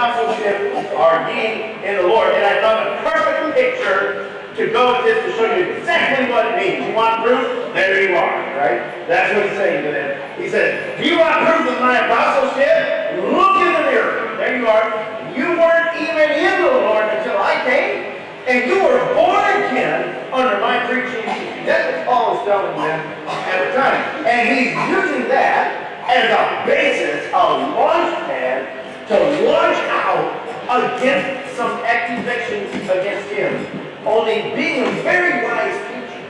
apostleship are ye in the Lord. And I found a perfect picture to go with this to show you exactly what it means. You want proof? There you are, right? That's what he's saying to them. He says, do you want proof of my apostleship? Look in the mirror. There you are. You weren't even in the Lord until I came, and you were born again under my preaching. That's what Paul is telling them at the time. And he's using that as a basis, a launch pad, to launch out against some accusations against him. Only being a very wise teacher,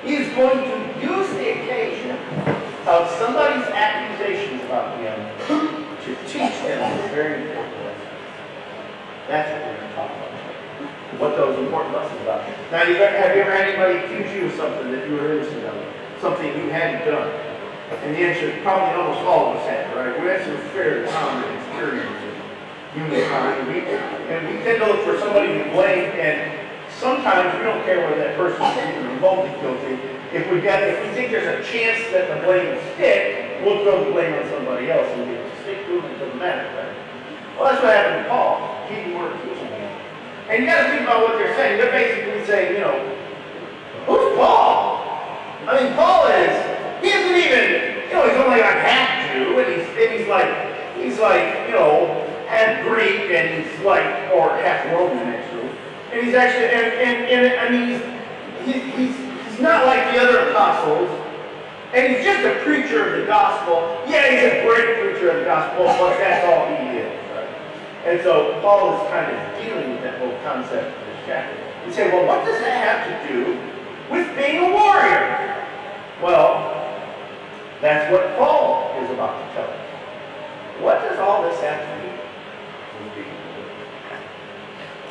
he's going to use the occasion of somebody's accusations about him to teach them a very important lesson. That's what we're going to talk about. What those important lessons about. Now, have you ever had anybody accuse you of something that you were innocent of? Something you hadn't done? And the answer is probably almost all of us have, right? We have some fairly common experiences. Humankind, and we tend to look for somebody to blame, and sometimes we don't care whether that person is even remotely guilty. If we think there's a chance that the blame will stick, we'll throw the blame on somebody else, and we stick to it, it doesn't matter, right? Well, that's what happened to Paul. He weren't accusing him. And you got to think about what they're saying. They're basically saying, who's Paul? I mean, Paul he isn't even, he's only like half Jew, and he's like, half Greek, and he's like, or half Roman actually, and he's actually, and I mean, he's not like the other apostles, and he's just a preacher of the gospel. Yeah, he's a great preacher of the gospel, but that's all he is, right? And so Paul is kind of dealing with that whole concept of this chapter. You say, well, what does that have to do with being a warrior? Well, that's what Paul is about to tell us. What does all this have to do?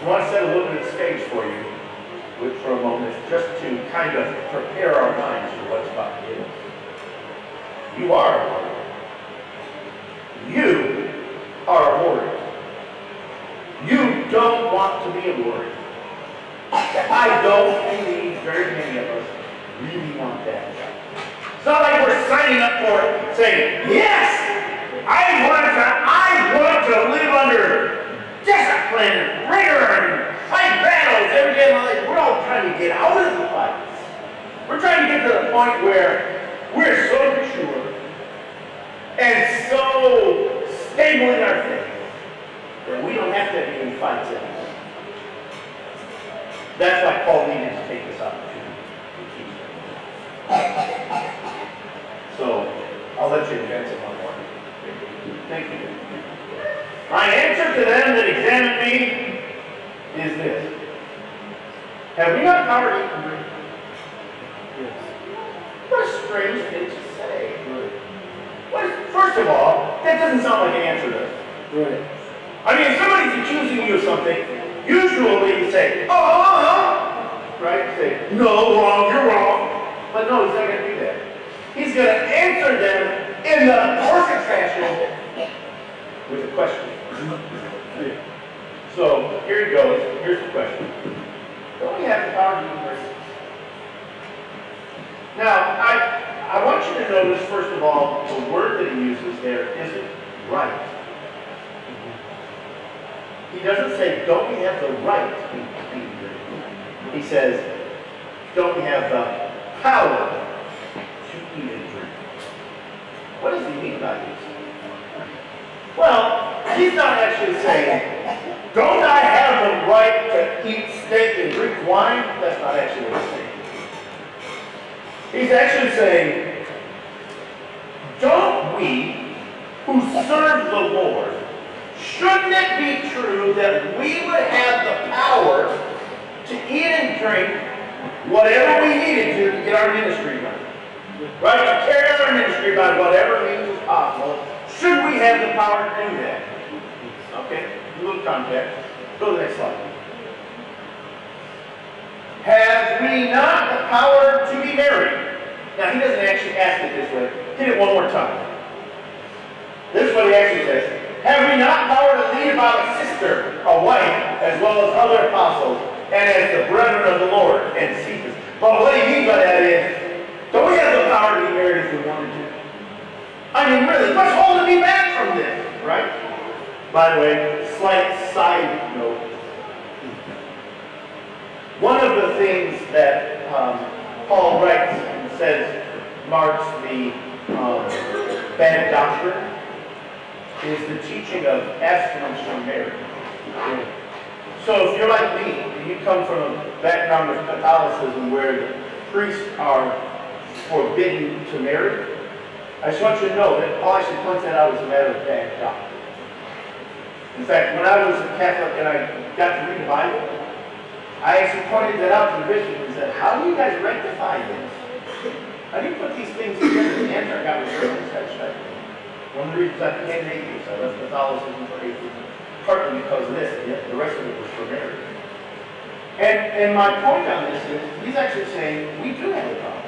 I want to set a little bit of stage for you for a moment, just to kind of prepare our minds for what's about to hit us. You are a warrior. You are a warrior. You don't want to be a warrior. I don't believe very many of us really want that. It's not like we're signing up for it, saying, yes! I want to live under discipline and rigor and fight battles every day of my life. We're all trying to get out of the fights. We're trying to get to the point where we're so mature and so stable in our faith that we don't have to have any fights anymore. That's why Paul needed to take this opportunity to teach them. So, I'll let you advance it one more. Thank you. My answer to them that examine me is this. Have we not power to eat and drink? Yes. What a strange thing to say. Right. First of all, that doesn't sound like an answer to us. Right. I mean, if somebody's accusing you of something, usually you say, oh, right? You say, no, wrong, you're wrong. But no, he's not going to do that. He's going to answer them in the perfect fashion with a question. So, here it goes. Here's the question. Don't we have the power to do mercy? Now, I want you to notice, first of all, the word that he uses there isn't right. He doesn't say, don't we have the right to eat and drink? He says, don't we have the power to eat and drink? What does he mean by this? Well, he's not actually saying, don't I have the right to eat steak and drink wine? That's not actually what he's saying. He's actually saying, don't we, who serve the Lord, shouldn't it be true that we would have the power to eat and drink whatever we needed to get our ministry done? Right? To carry out our ministry by whatever means is possible. Should we have the power to do that? Okay, a little context. Go to the next slide. Have we not the power to be married? Now, he doesn't actually ask it this way. Hit it one more time. This is what he actually says. Have we not power to lead about a sister, a wife, as well as other apostles, and as the brethren of the Lord, and Cephas? But what he means by that is, don't we have the power to be married if we wanted to? I mean, really, what's holding me back from this, right? By the way, slight side note. One of the things that Paul writes and says marks the bad doctrine is the teaching of abstinence from marriage. So if you're like me, and you come from a background of Catholicism where the priests are forbidden to marry, I just want you to know that Paul actually points that out as a matter of bad doctrine. In fact, when I was a Catholic and I got to read the Bible, I actually pointed that out to the bishop and said, how do you guys rectify this? How do you put these things together? The answer I got was really satisfactory. One of the reasons I became an atheist, I left Catholicism for atheism, partly because of this, and yet the rest of it was for marriage. And my point on this is, he's actually saying, we do have a problem.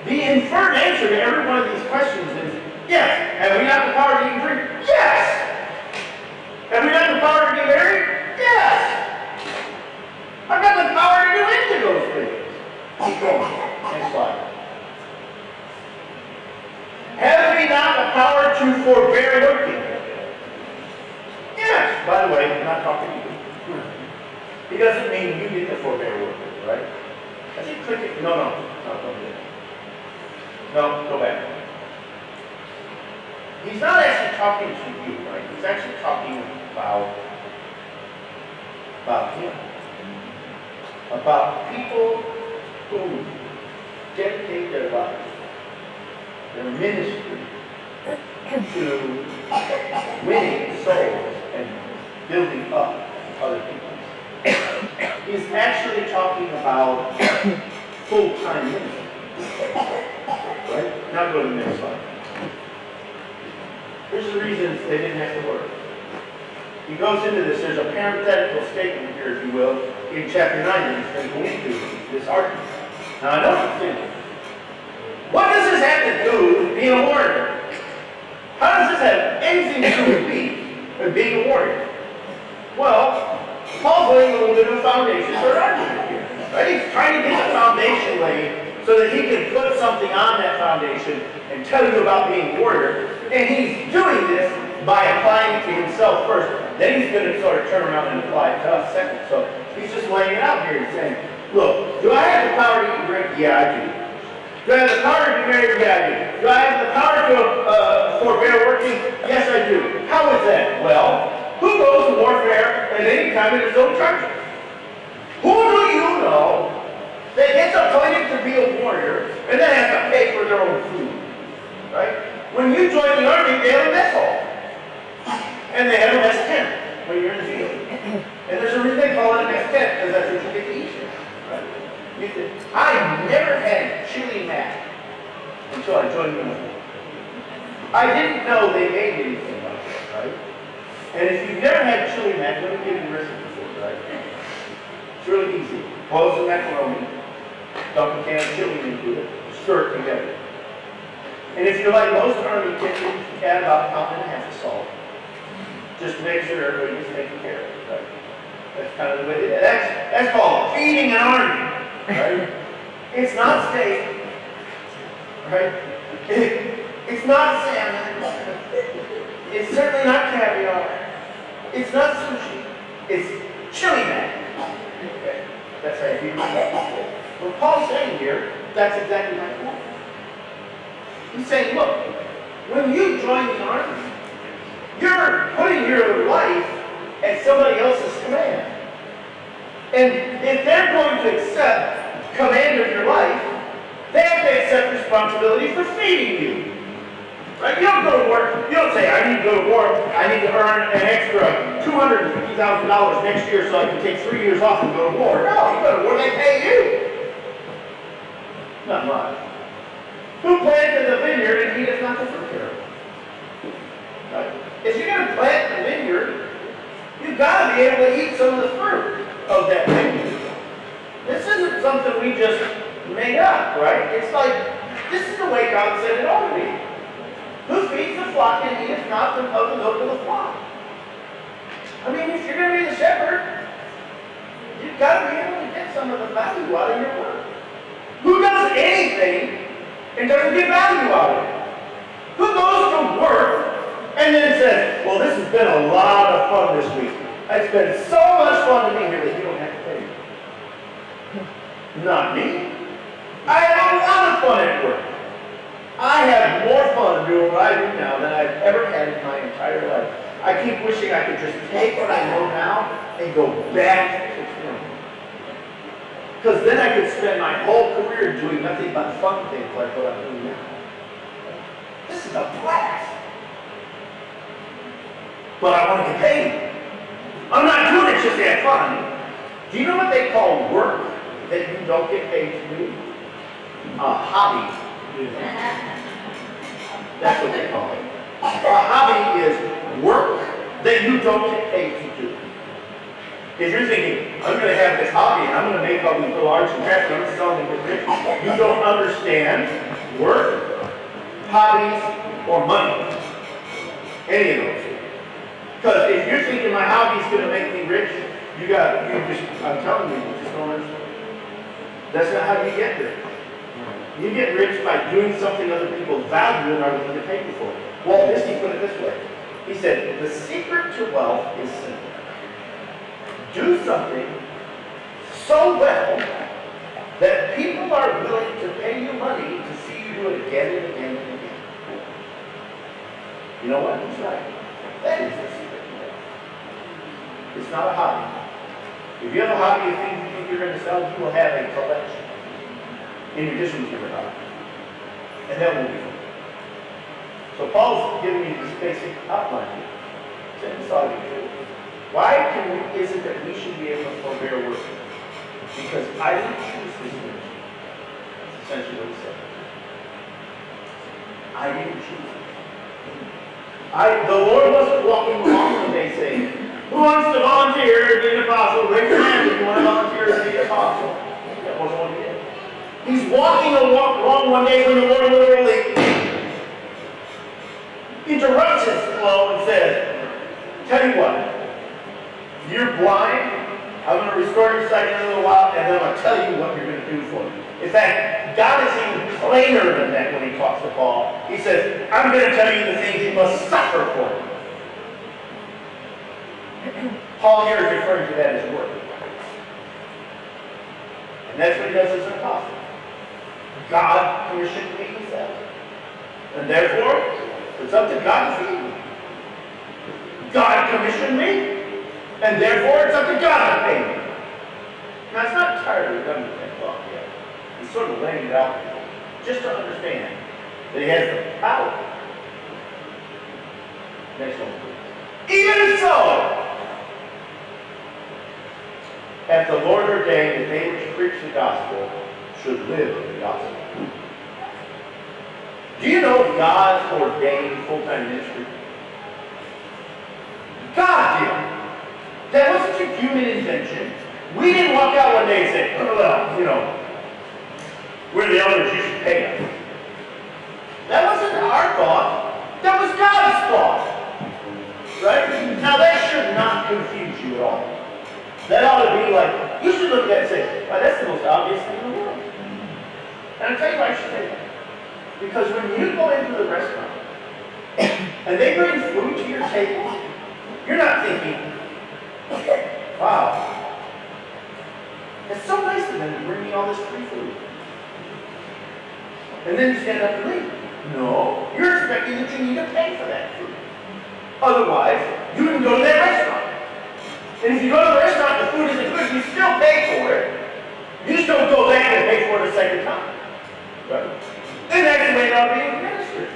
The inferred answer to every one of these questions is, yes. Have we not the power to eat and drink? Yes. Have we not the power to get married? Yes. I've got the power to do any of those things. Keep going. Next slide. Have we not the power to forbear working? Yes. By the way, I'm not talking to you. He doesn't mean you get to forbear working, right? I think click it. No, don't do that. No, go back. He's not actually talking to you, right? He's actually talking about him. About people who dedicate their life, their ministry, to winning souls and building up other people. He's actually talking about full-time ministry. Right? Now go to the next slide. Here's the reasons they didn't have to work. He goes into this. There's a parenthetical statement here, if you will, in chapter 9 that he's going to go into this argument. Now I know what you're thinking. What does this have to do with being a warrior? How does this have anything to do with me and being a warrior? Well, Paul's laying a little bit of a foundation for an argument here. Right? He's trying to get the foundation laid so that he can put something on that foundation and tell you about being a warrior. And he's doing this by applying it to himself first. Then he's going to sort of turn around and apply it to us second. So he's just laying it out here and saying, look, do I have the power to eat and drink? Yeah, I do. Do I have the power to be married? Yeah, I do. Do I have the power to forbear working? Yes, I do. How is that? Well, who goes to warfare at any time in his own charges? Who do you know that gets appointed to be a warrior and then has to pay for their own food? Right? When you join the army, they have a mess hall. And they have a mess tent when you're in the field. And there's a reason they call it a mess tent, because that's what you get to eat in. Right? I never had chili mac until I joined the army. I didn't know they made anything like that, right? And if you've never had chili mac, let me give you the recipe for it, right? It's really easy. Boil some macaroni, dump a can of chili into it, stir it together. And if you're like most army kitchens, add about a pound and a half of salt. Just to make sure everybody gets taken care of, right? That's kind of the way it is. That's called feeding an army, right? It's not steak, right? It's not salmon. It's certainly not caviar. It's not sushi. It's chili mac. Okay? That's how you feed people. What Paul's saying here, that's exactly my point. He's saying, look, when you join the army, you're putting your life at somebody else's command. And if they're going to accept command of your life, they have to accept responsibility for feeding you. Right? You don't go to work, you don't say, I need to go to war, I need to earn an extra $250,000 next year so I can take 3 years off and go to war. No, you go to war, they pay you. Not much. Who planted the vineyard and he does not take care of it? Right? If you're going to plant the vineyard, you've got to be able to eat some of the fruit of that vineyard. This isn't something we just made up, right? It's like, this is the way God said it ought to be. Who feeds the flock and he is not of the milk of the flock? I mean, if you're going to be the shepherd, you've got to be able to get some of the value out of your work. Who does anything and doesn't get value out of it? Who goes to work and then says, well, this has been a lot of of fun this week. It's been so much fun to be here that you don't have to pay me. Not me. I have a lot of fun at work. I have more fun doing what I do now than I've ever had in my entire life. I keep wishing I could just take what I know now and go back to training. Because then I could spend my whole career doing nothing but fun things like what I'm doing now. This is a blast. But I want to get paid. I'm not doing it just to have fun. Do you know what they call work that you don't get paid to do? A hobby. That's what they call it. A hobby is work that you don't get paid to do. If you're thinking, I'm going to have this hobby and I'm going to make all these little arts and crafts and I'm going to sell them and get rich, you don't understand work, hobbies, or money. Any of those. Because if you're thinking my hobby is going to make me rich, I'm telling you, you just don't understand. That's not how you get rich. You get rich by doing something other people value and are willing to pay you for. Walt Disney put it this way. He said, the secret to wealth is simple. Do something so well that people are willing to pay you money to see you do it again and again and again. You know what? He's right. That is the secret to wealth. It's not a hobby. If you have a hobby of things you think you're going to sell, you will have a collection in addition to your hobby. And that will be fun. So Paul's giving you this basic outline here. Sentence all you do. Why is it that we should be able to forbear working? Because I didn't choose this ministry. That's essentially what he said. I didn't choose it. The Lord wasn't walking along one day saying, who wants to volunteer to be an apostle? Raise your hand if you want to volunteer to be an apostle. That wasn't what he did. He's walking along one day when the Lord literally interrupts his flow and says, tell you what, you're blind, I'm going to restore your sight in a little while, and then I'm going to tell you what you're going to do for me. In fact, God is even plainer than that when he talks to Paul. He says, I'm going to tell you the things you must suffer for me. Paul here is referring to that as work. And that's what he does as an apostle. God commissioned me himself. And therefore, it's up to God to feed me. God commissioned me, and therefore it's up to God to pay me. Now, it's not entirely done with that thought yet. He's sort of laying it out there, just to understand that he has the power. Next one, please. Even so, hath the Lord ordained that they which preach the gospel should live in the gospel. Do you know God ordained full-time ministry? God did. That wasn't a human invention. We didn't walk out one day and say, oh, well, we're the elders, you should pay us. That wasn't our thought. That was God's thought. Right? Now that should not confuse you at all. That ought to be like, you should look at that and say, well, that's the most obvious thing in the world. And I'll tell you why I should say that. Because when you go into the restaurant and they bring food to your table, you're not thinking, wow, it's so nice of them to bring me all this free food. And then you stand up and leave. No, you're expecting that you need to pay for that food. Otherwise, you wouldn't go to that restaurant. And if you go to the restaurant and the food isn't good, you still pay for it. You just don't go back and pay for it a second time. Right? And that's the way it ought to be in ministry.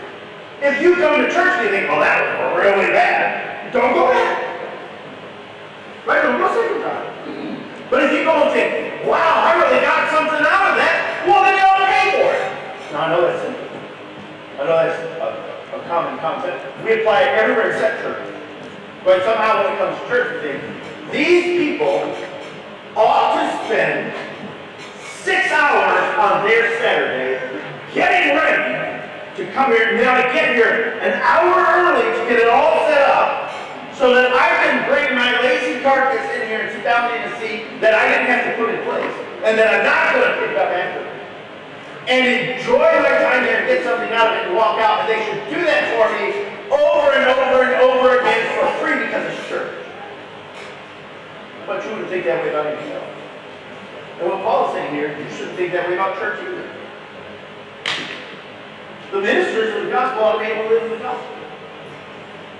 If you come to church and you think, oh, that was really bad, don't go back. Right? Don't go second time. But if you go and think, wow, I really got something out of that, well, then you ought to pay for it. Now, I know that's simple. I know that's a common concept. We apply it everywhere except church. But somehow when it comes to church, we think, these people ought to spend 6 hours on their Saturday getting ready to come here. And they ought to get here an hour early to get it all set up so that I can bring my lazy carcass in here and sit down in a seat that I didn't have to put in place and that I'm not going to pick up after. And enjoy my time here and get something out of it and walk out. And they should do that for me over and over and over again for free because it's church. think that way about anything else. And what Paul's saying here, you shouldn't think that way about church either. The ministers of the gospel ought to be able to live in the gospel.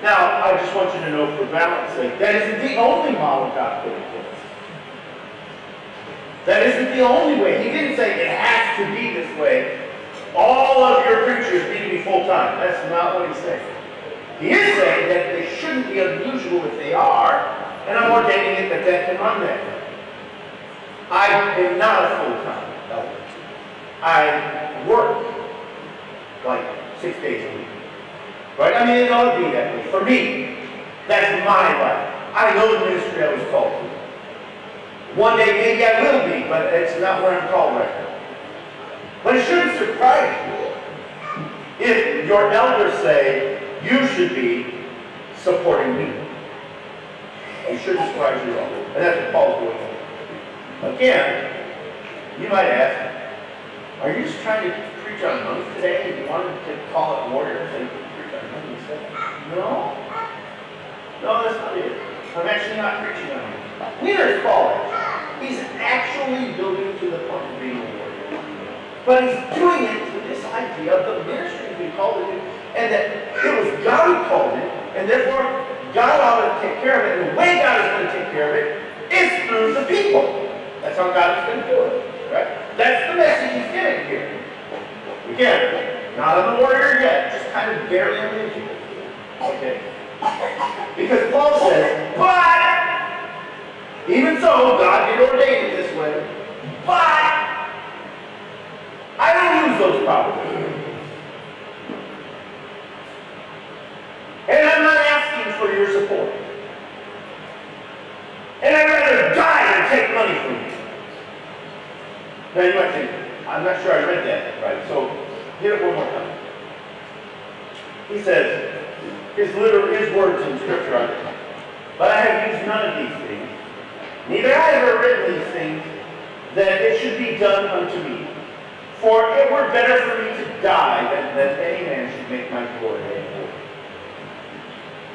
Now, I just want you to know for balance sake, that isn't the only model God put in place. That isn't the only way. He didn't say it has to be this way. All of your preachers need to be full-time. That's not what he's saying. He is saying that they shouldn't be unusual if they are, and I'm ordaining it that can run that way. I am not a full-time elder. I work like 6 days a week. Right? I mean, it ought to be that way. For me, that's my life. I know the ministry I was called to. One day maybe I will be, but it's not where I'm called right now. But it shouldn't surprise you if your elders say, you should be supporting me. It shouldn't surprise you at all. And that's what Paul's doing. Again, you might ask, are you just trying to preach on money today and you wanted to call it warriors and preach on money instead? No. No, that's not it. I'm actually not preaching on money. Neither is Paul. He's actually building to the point of being a warrior. But he's doing it to this idea of the ministry he's been called to do, and that it was God who called it, and therefore God ought to take care of it. And the way God is going to take care of it is through the people. That's how God is going to do it. Right? That's the message he's giving here. Again, not on the warrior yet, just kind of barely on the issue. Okay? Because Paul says, but even so, God did ordain it this way. But I don't use those powers. And I'm not asking for your support. And I'd rather die than take money from you. Now you might think, I'm not sure I read that right, so hit it one more time. He says, his words in Scripture are, but I have used none of these things, neither I have written these things, that it should be done unto me. For it were better for me to die than that any man should make my glory anymore.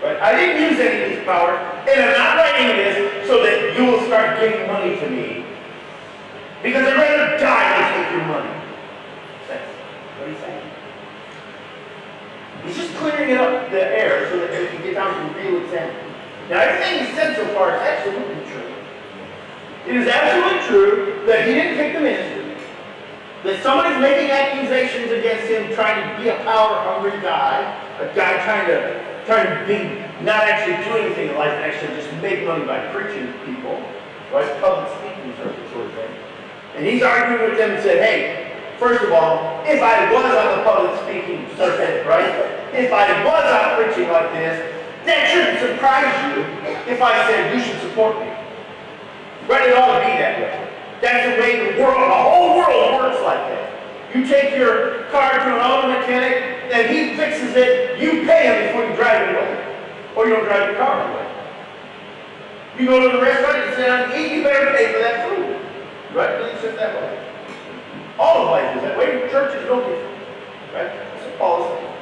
Right? I didn't use any of these powers, and I'm not writing this so that you will start giving money to me. Because I'd rather die than take your money. That's what he's saying. He's just clearing it up the air so that we can get down to the real example. Now everything he said so far is absolutely true. It is absolutely true that he didn't pick the ministry. That somebody's making accusations against him trying to be a power-hungry guy, a guy trying to be, not actually do anything in life, and actually just make money by preaching to people, right? Public speaking sort of thing. And he's arguing with them and said, hey, first of all, if I was on the public speaking circuit, right? If I was out preaching like this, that shouldn't surprise you if I said you should support me. Right? It ought to be that way. That's the way the whole world works like that. You take your car to an auto mechanic and he fixes it, you pay him before you drive it away. Or you don't drive your car away. You go to the restaurant and sit down and eat, you better pay for that food. Right? It's just that way. All of life is that way. Church is no different. Right? That's what Paul is saying.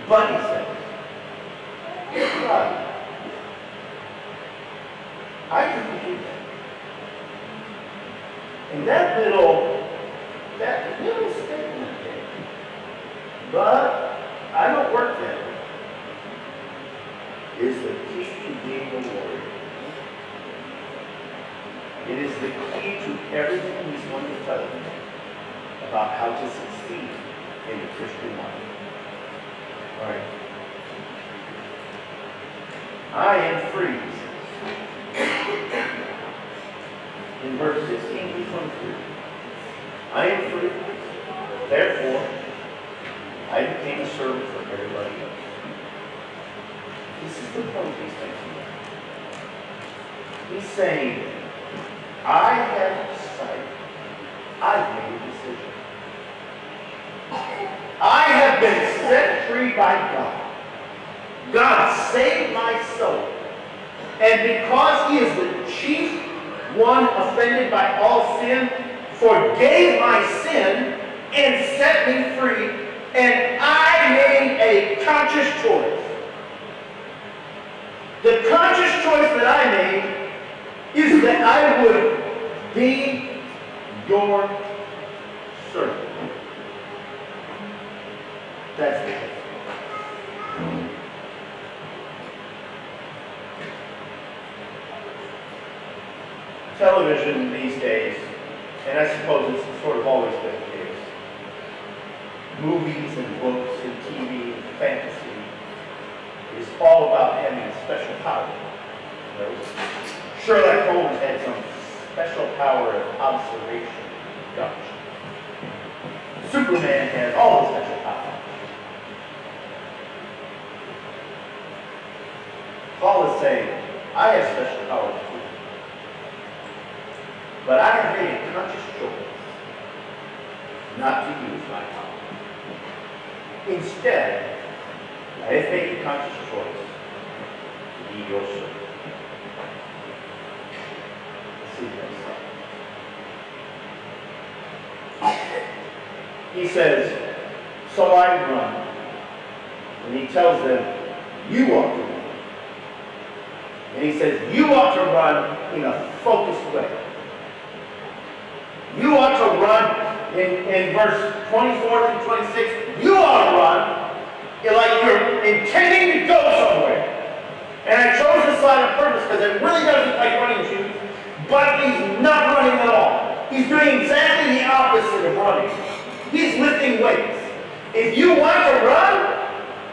But he says, it's God. I can do that. And that little statement there, but I don't work that way, is the key to being a warrior. It is the key to everything he's going to tell you about how to succeed in the Christian life. All right. I am free. In verse 16 to 23. I am free. Therefore, I became a servant for everybody else. This is the point he's making. He's saying, I have decided. I've made a decision. I have been set free by God. God saved my soul. And because he is the chief one offended by all sin, forgave my sin and set me free, and I made a conscious choice. The conscious choice that I made is that I would be your servant. That's it. Television these days, and I suppose it's sort of always been the case, movies and books and TV and fantasy is all about having a special power. Sherlock Holmes had some special power of observation, deduction. Superman has all the special powers. Paul is saying, I have special powers too. But I have made a conscious choice not to use my power. Instead, I have made a conscious choice to be your servant. See this. He says, so I run. And he tells them, you ought to run. And he says, you ought to run in a focused way. You ought to run in verse 24 through 26. You ought to run like you're intending to go somewhere. And I chose this slide on purpose because it really doesn't like running shoes, but he's not running at all. He's doing exactly the opposite of running. He's lifting weights. If you want to run,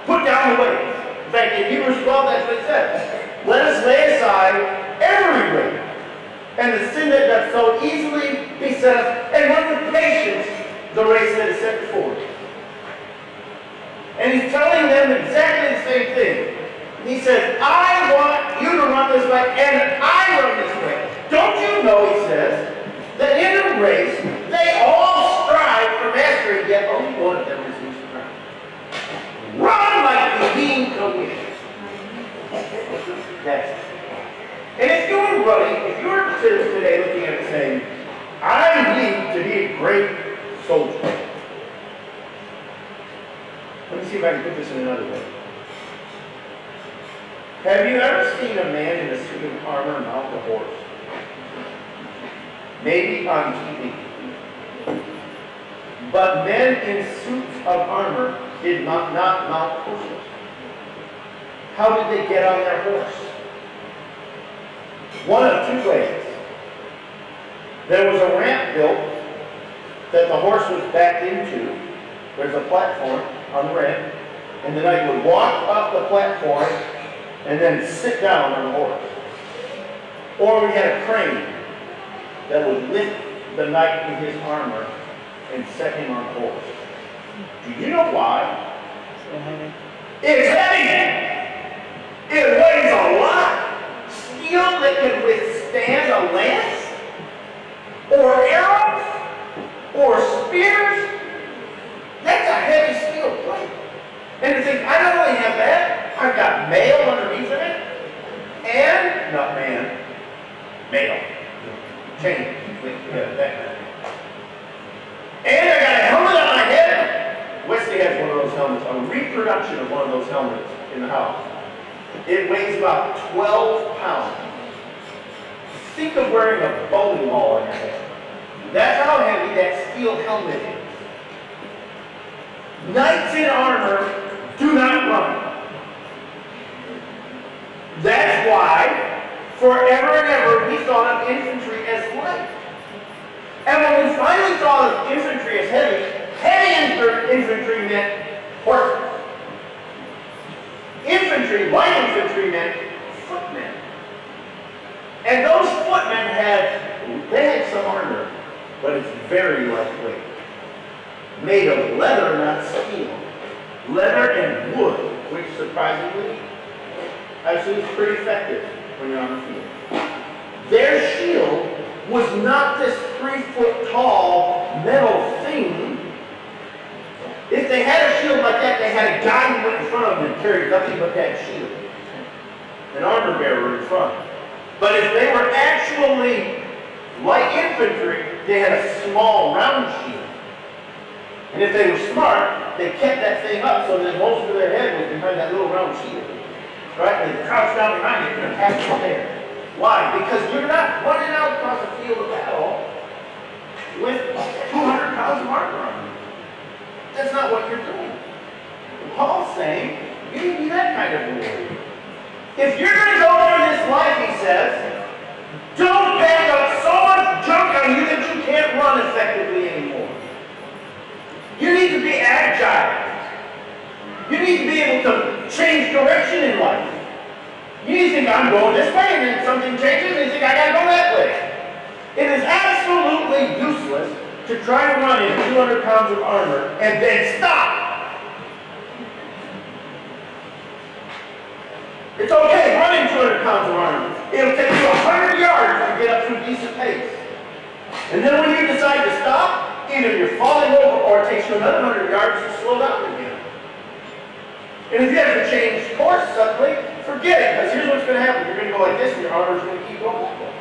put down the weights. In fact, in Hebrews 12, that's what it says. Let us lay aside every weight and the sin that doth so easily beset us, and run with patience the race that is set before us. And he's telling them exactly the same thing. He says, I want you to run this way, and I run this way. Don't you know, he says, that in a race, they all strive for mastery, yet only one of them receives the crown. Run like the being co-win. That's it. And if you were running, if you were today looking at it saying, I need to be a great soldier. Let me see if I can put this in another way. Have you ever seen a man in a suit of armor mount a horse? Maybe on TV. But men in suits of armor did not mount horses. How did they get on their horse? One of two ways. There was a ramp built that the horse was backed into. There's a platform on the ramp, and the knight would walk up the platform and then sit down on the horse. Or we had a crane that would lift the knight in his armor and set him on the horse. Do you know why? It's heavy! It weighs a lot! Steel that can withstand a lance, or arrows, or spears. That's a heavy steel plate. And to think, I not only have that, I've got mail underneath of it, and, not man, mail, chain, that. And I got a helmet on my head. Wesley has one of those helmets, a reproduction of one of those helmets in the house. It weighs about 12 pounds. Think of wearing a bowling ball on your head. That's how heavy that steel helmet is. Knights in armor do not run. That's why, forever and ever, we thought of infantry as light. And when we finally thought of infantry as heavy infantry meant horses. Light infantry meant footmen. And those footmen had some armor, but it's very lightweight. Made of leather, not steel. Leather and wood, which surprisingly, actually is pretty effective when you're on the field. Their shield was not this 3-foot tall metal thing. If they had a shield like that, they had a guy who went in front of them and carried nothing but that shield. An armor bearer in front. But if they were actually light infantry, they had a small round shield. And if they were smart, they kept that thing up so that most of their head was behind that little round shield. Right? And they crouched down behind it and attacked it there. Why? Because you're not running out across the field of battle with 200 pounds of armor on you. That's not what you're doing. Paul's saying, you need to be that kind of warrior. If you're going to go through this life, he says, don't pack up so much junk on you that you can't run effectively anymore. You need to be agile. You need to be able to change direction in life. You need to think, I'm going this way, and then something changes, and you think, I got to go that way. It is absolutely useless to try to run in 200 pounds of armor and then stop. It's okay, run in 200 pounds of armor. It'll take you 100 yards to get up to a decent pace. And then when you decide to stop, either you're falling over or it takes you another 100 yards to slow down again. And if you have to change course suddenly, forget it, because here's what's going to happen. You're going to go like this, and your armor's going to keep going like that.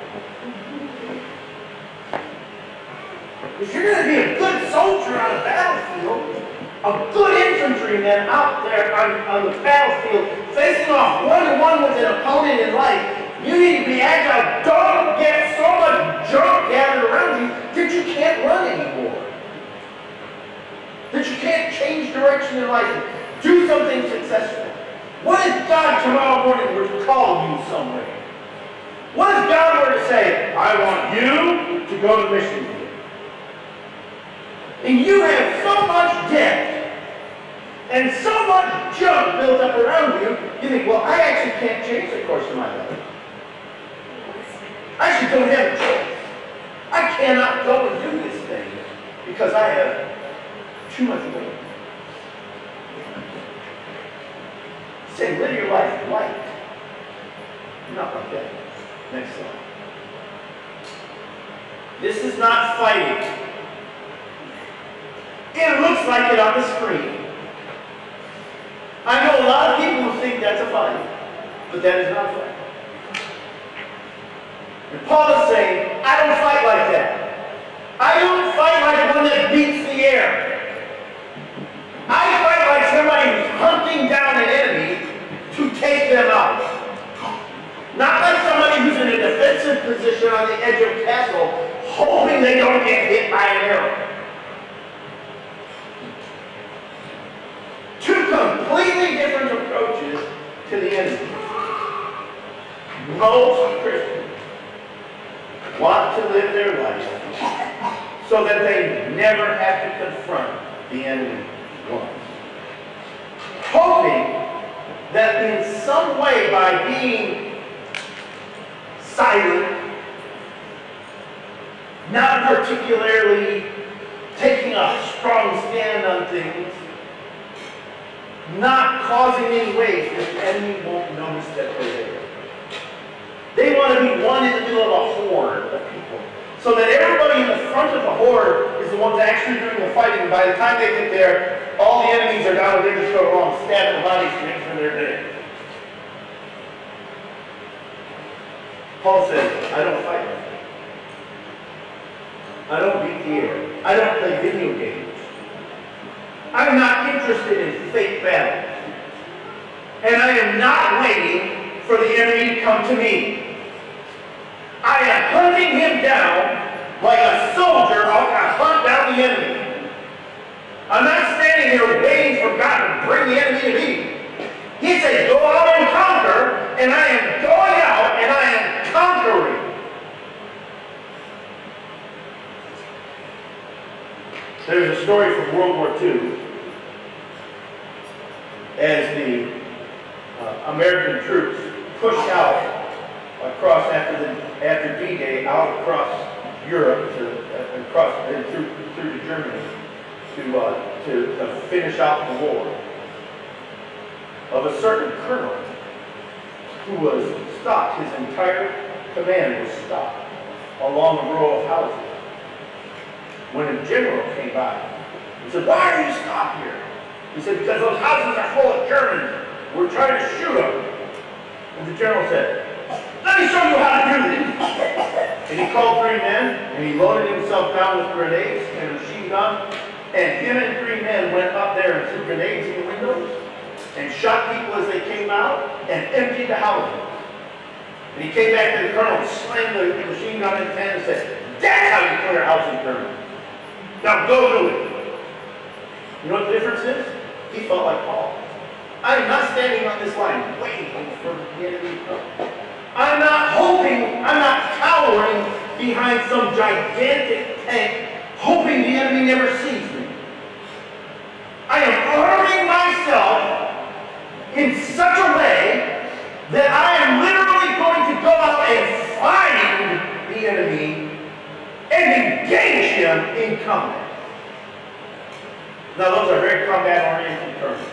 If you're going to be a good soldier on a battlefield, a good infantryman out there on the battlefield, facing off one-to-one with an opponent in life, you need to be agile. Don't get so much junk gathered around you that you can't run anymore. That you can't change direction in life. Do something successful. What if God tomorrow morning were to call you somewhere? What if God were to say, I want you to go to mission field? And you have so much debt and so much junk built up around you, you think, well, I actually can't change the course of my life. I actually don't have a choice. I cannot go and do this thing because I have too much weight. Say, live your life light. Not like that. Next slide. This is not fighting. It looks like it on the screen. I know a lot of people who think that's a fight, but that is not a fight. And Paul is saying, I don't fight like that. I don't fight like one that beats the air. I fight like somebody who's hunting down an enemy to take them out. Not like somebody who's in a defensive position on the edge of a castle, hoping they don't get hit by an arrow. Two completely different approaches to the enemy. Most Christians want to live their life so that they never have to confront the enemy once. Hoping that in some way, by being silent, not particularly taking a strong stand on things, not causing any waves, the enemy won't notice that they're there. They want to be one in the middle of a horde of people, so that everybody in the front of the horde is the ones actually doing the fighting. By the time they get there, all the enemies are down and they just go along, stab the bodies to make sure they're dead. Paul says, I don't fight like that. I don't beat the air. I don't play video games. I'm not interested in fake battles. And I am not waiting for the enemy to come to me. I am hunting him down like a soldier out to hunt down the enemy. I'm not standing here waiting for God to bring the enemy to me. He said, go out and conquer, and I am going out and I am conquering. There's a story from World War II as the American troops pushed out across after D-Day out across Europe through to Germany to finish out the war. Of a certain colonel who was stopped, his entire command was stopped along a row of houses. When a general came by, he said, why are you stopped here? He said, because those houses are full of Germans. We're trying to shoot them. And the general said, let me show you how to do this. And he called 3 men, and he loaded himself down with grenades and a machine gun, and him and 3 men went up there and threw grenades in the windows and shot people as they came out and emptied the houses. And he came back to the colonel and slammed the machine gun in his hand and said, "That's how you put our house in permanent. Now go do it." You know what the difference is? He felt like Paul. I am not standing on this line waiting for the enemy to come. I'm not hoping, I'm not cowering behind some gigantic tank, hoping the enemy never sees me. I am arming myself in such a way that I am literally going to go out and find the enemy and engage him in combat. Now those are very combat-oriented terms.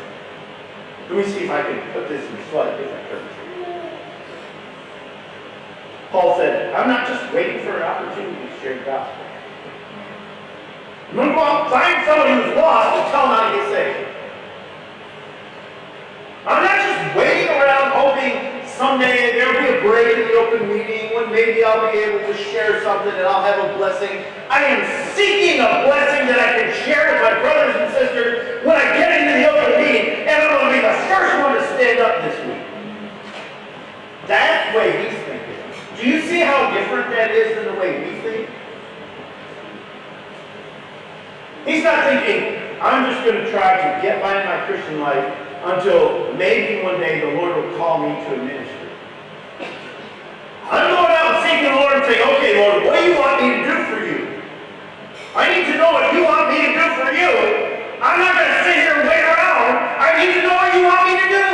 Let me see if I can put this in slightly different terms. Paul said, I'm not just waiting for an opportunity to share the gospel. I'm going to go out and find somebody who's lost and tell them how to get saved. I'm not just waiting around hoping someday there will be a break in the open meeting when maybe I'll be able to share something and I'll have a blessing. I am seeking a blessing that I can share with my brothers and sisters when I get into the open meeting, and I'm going to be the first one to stand up this week. That's the way he's thinking. Do you see how different that is than the way we think? He's not thinking, I'm just going to try to get by in my Christian life until maybe one day the Lord will call me to a ministry. I'm going out and seeking the Lord and saying, okay, Lord, what do you want me to do for you? I need to know what you want me to do for you. I'm not going to sit here and wait around. I need to know what you want me to do.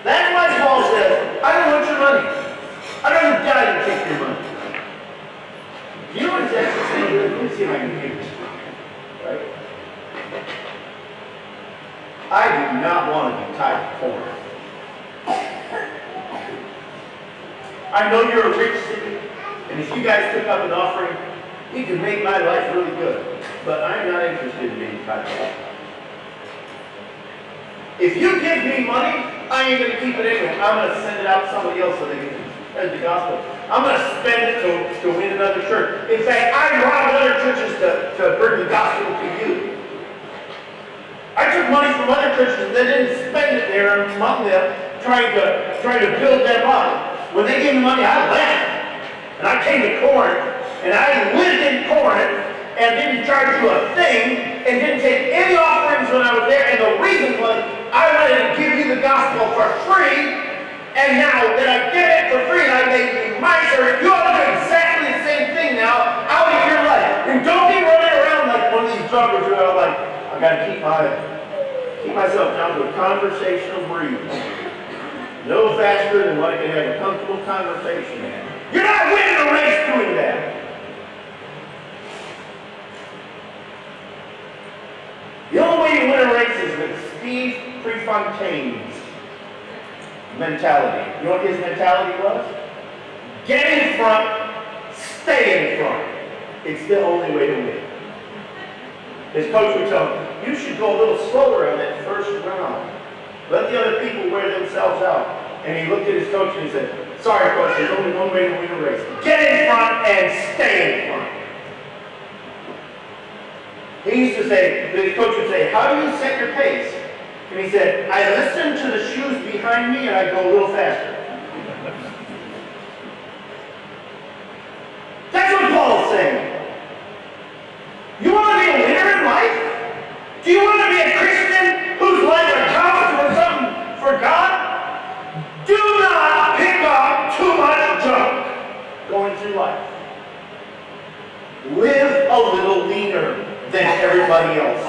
That's why Paul says, I don't want your money. I don't even die to take your money. You know what he's actually saying? Let me see if I can hear this. Right? I do not want to be tied to corn. I know you're a rich city, and if you guys took up an offering, you could make my life really good. But I'm not interested in being tied to corn. If you give me money, I ain't going to keep it anyway. I'm going to send it out to somebody else so they can spread the gospel. I'm going to spend it to win another church. In fact, I robbed other churches to bring the gospel to you. I took money from other churches that didn't spend it there among them, trying to build them up. When they gave me money, I left. And I came to Corinth, and I lived in Corinth, and didn't charge you a thing, and didn't take any offerings when I was there. And the reason was, I wanted to give you the gospel for free, and now that I get it for free and I make you my church, you ought to do exactly the same thing now out of your life. And don't be running around like one of these drunkers who are like, I got to keep myself down to a conversational breeze. No faster than what I can have a comfortable conversation. You're not winning a race doing that. The only way you win a race is with Steve Prefontaine's mentality. You know what his mentality was? Get in front, stay in front. It's the only way to win. His coach would tell him, you should go a little slower on that first round. Let the other people wear themselves out. And he looked at his coach and he said, sorry coach, there's only one way to win a race. Get in front and stay in front. He used to say, the coach would say, how do you set your pace? And he said, I listen to the shoes behind me and I go a little faster. That's what Paul's saying. You want to be a winner in life? Do you want to be a Christian whose life accounts for something for God? Do not pick up too much junk going through life. Live a little leaner than everybody else.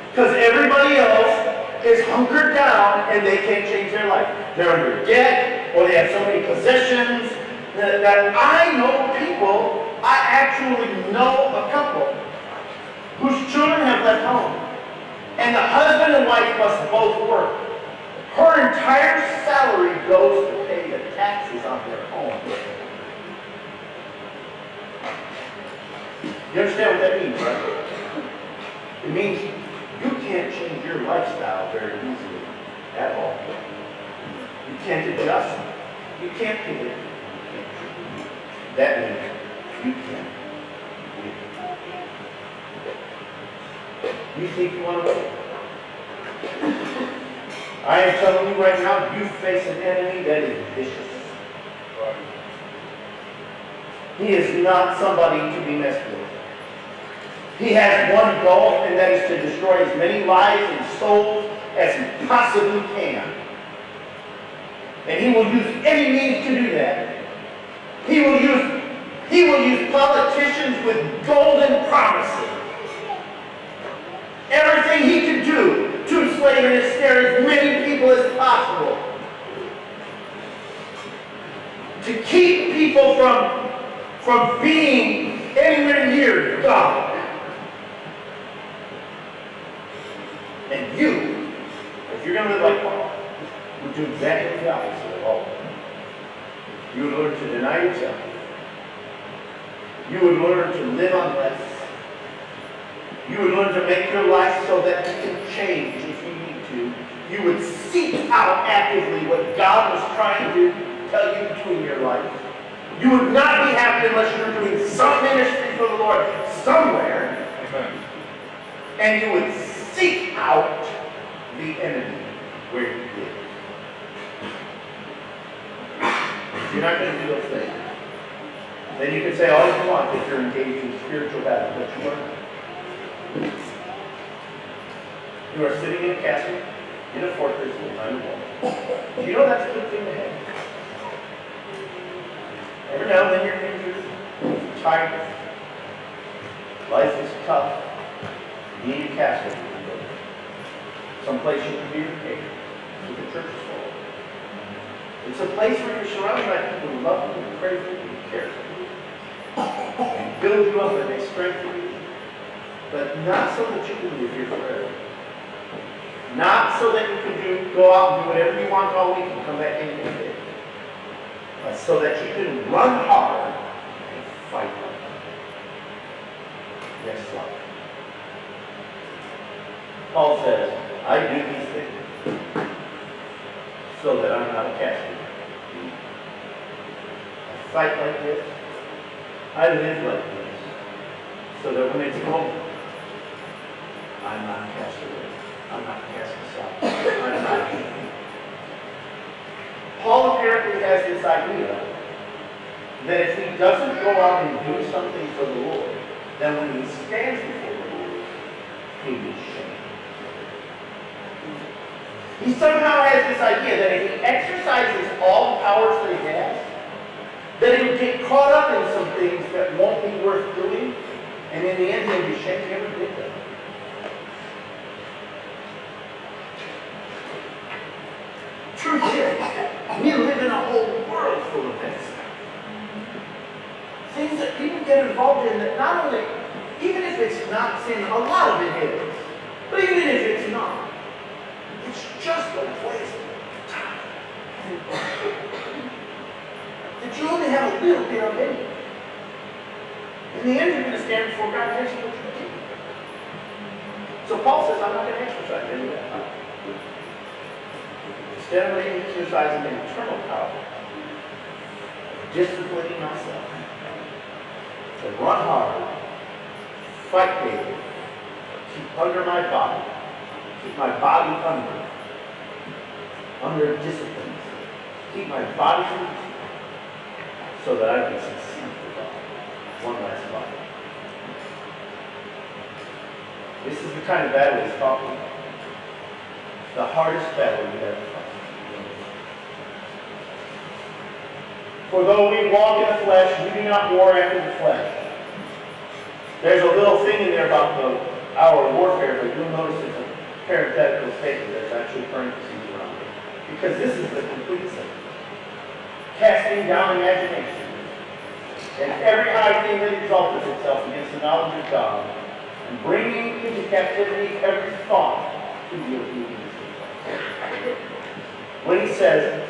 Because everybody else is hunkered down and they can't change their life. They're under debt or they have so many possessions that I know people, I actually know a couple whose children have left home. And the husband and wife must both work. Her entire salary goes to pay the taxes on their home. You understand what that means, right? It means you can't change your lifestyle very easily at all. You can't adjust. You can't pivot. That means you can't. You think you want to win? I am telling you right now, you face an enemy that is vicious. He is not somebody to be messed with. He has one goal, and that is to destroy as many lives and souls as he possibly can. And he will use any means to do that. He will use politicians with golden promises. Everything he can do to enslave and ensnare as many people as possible. To keep people from being anywhere near God. And you, if you're going to live like Paul, would do exactly the opposite of all. You would learn to deny yourself. You would learn to live on less. You would learn to make your life so that you can change if you need to. You would seek out actively what God was trying to tell you to do in your life. You would not be happy unless you were doing some ministry for the Lord somewhere. Amen. And you would seek out the enemy where you live. If you're not going to do those things, then you can say all you want that you're engaged in spiritual battle, but you are not. You are sitting in a castle, in a fortress, behind a wall. You know that's a good thing to have. Every now and then you're injured, tired. Life is tough. You need a castle. Someplace you can be repaired. So the church is full. It's a place where you're surrounded by people who love you, and pray for you, and care for you, and build you up and they strengthen you. But not so that you can live here forever. Not so that you can go out and do whatever you want all week and come back in and day. But so that you can run hard and fight hard. Next slide. Paul says, I do these things so that I'm not a castaway. I fight like this. I live like this. So that when it's moment, I'm not cast away. I'm not cast aside. I'm not ashamed. Paul apparently has this idea that if he doesn't go out and do something for the Lord, then when he stands before the Lord, he'll be ashamed. He somehow has this idea that if he exercises all the powers that he has, that he'll get caught up in some things that won't be worth doing, and in the end he'll be ashamed he ever did them. Truth is, we live in a whole world full of this. Things that people get involved in that not only, even if it's not sin, a lot of it is, but even if it's not, it's just a waste of time. That you only have a little bit of it. In the end, you're going to stand before God and answer what you did. So Paul says, I'm not going to exercise any of that. Instead of exercising an internal power, disciplining myself, to run hard, fight daily, keep under my body, keep my body under discipline, keep my body free, so that I can succeed for God. One last slide. This is the kind of battle he's talking about. The hardest battle we ever fight. For though we walk in the flesh, we do not war after the flesh. There's a little thing in there about our warfare, but you'll notice it's a parenthetical statement. There's actually parentheses around it. Because this is the complete sentence. Casting down imagination and every high thing that exalteth itself against the knowledge of God, and bringing into captivity every thought to the obedience of Christ. When he says,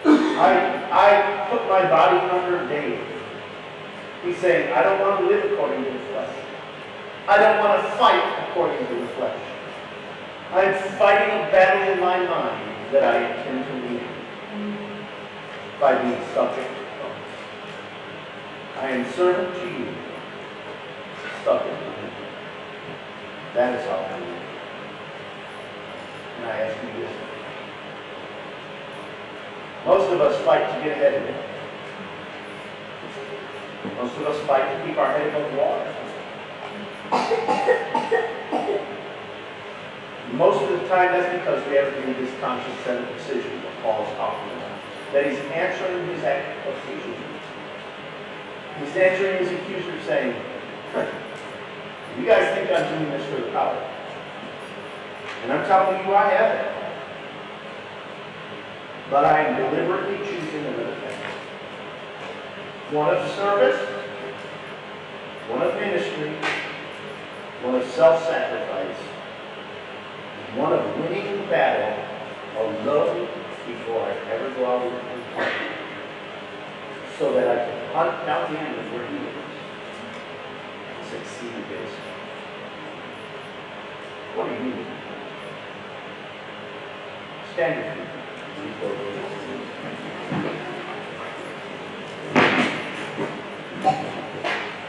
I put my body under daily, he's saying, I don't want to live according to the flesh. I don't want to fight according to the flesh. I'm fighting a battle in my mind that I intend to win by being subject to Christ. I am servant to you, subject to you. That is how I live. And I ask you this. Most of us fight to get ahead of it. Most of us fight to keep our head above water. Most of the time, that's because we haven't made this conscious set of decisions that Paul's talking about. That he's answering his accusers. He's answering his accusers saying, you guys think I'm doing this for the power. And I'm telling you I haven't. But I am deliberately choosing another thing. One of service, one of ministry, one of self-sacrifice, one of winning the battle alone before I ever go out and play, so that I can hunt down the enemy where he is and succeed against him. What do you mean? Stand with me.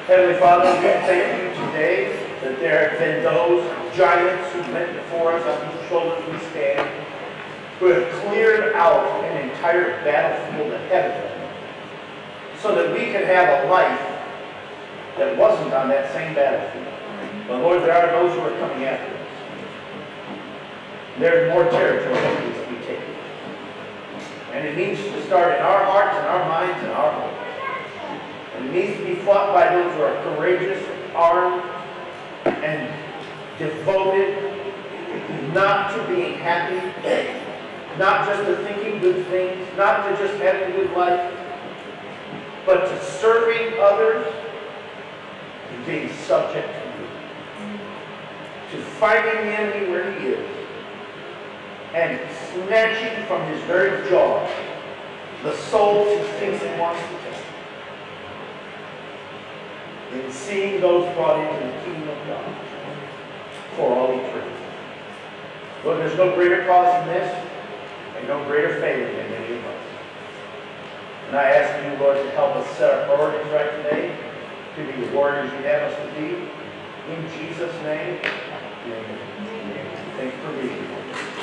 Heavenly Father, we thank you today that there have been those giants who went before us, on whose shoulders we stand, who have cleared out an entire battlefield ahead of them, so that we can have a life that wasn't on that same battlefield. But Lord, there are those who are coming after us. There's more territory that needs to be taken. And it needs to start in our hearts and our minds and our homes. And it needs to be fought by those who are courageous, armed, and devoted, not to being happy, not just to thinking good things, not to just having a good life, but to serving others and being subject to you. To fighting the enemy where he is and snatching from his very jaws the souls he thinks he wants to take. And seeing those brought into the kingdom of God for all eternity. Lord, there's no greater cause than this, and no greater failure than any of us. And I ask you, Lord, to help us set our priorities right today, to be the warriors you have us to be. In Jesus' name, amen. Thank you for being here.